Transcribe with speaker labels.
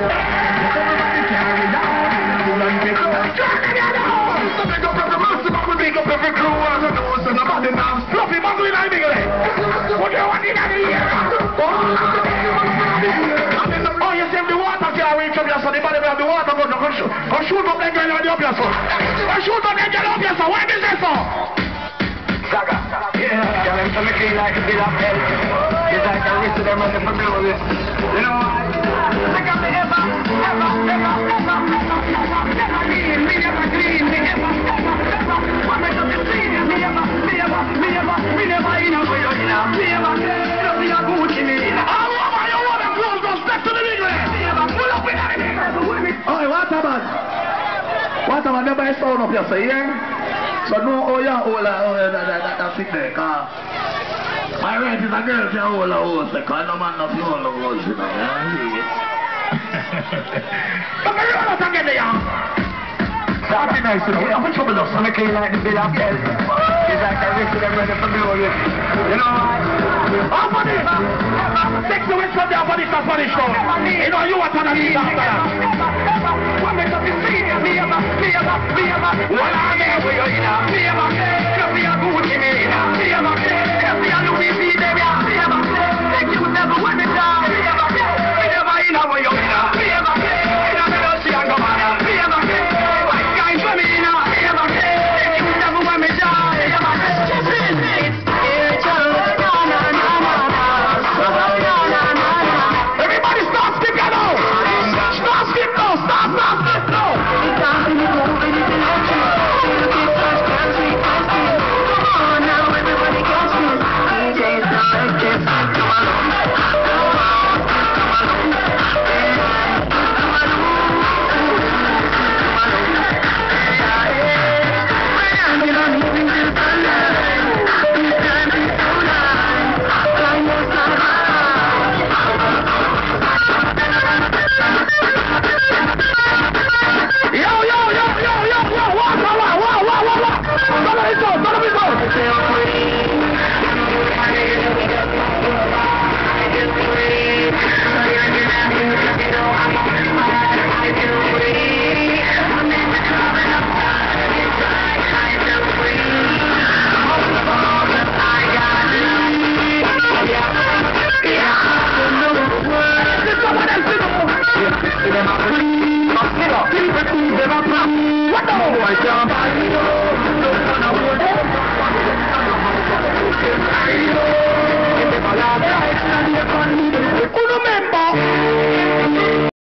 Speaker 1: Everybody carry down. So big up every massive, I will big up every crew. I don't know, so nobody now. Fluffy, mango in the middle. What do you want in the ear? Oh, you see the water can't reach up your son. The body will have the water, but go shoot up that girl on the up your son. Go shoot up that girl up your son. Why is that so? Saga. Yeah, I'm clean like a bit of hell. It's like I wish them on the family. You know what? I got me ever clean, me ever clean, me ever. What make up the clean? Me ever in a way, me ever. Don't be a Gucci me. Oh, you want to close those steps to the big way? Me ever pull up in the big. Oh, what about? What about never sound up yourself, yeah? So no, that's it there, car. My right is a girl can hold a horse, because no man not hold a horse, you know, But me roll out again there, that'd be nice, you know, we have a trouble up, so I clean like the bill of hell. It's like I wish them ready for glory. You know what? Oh, buddy! Take the west from there, buddy, that's what it's called. You know, you want to leave after that. What makes up the scene? Me ever. What I'm here with you, me ever.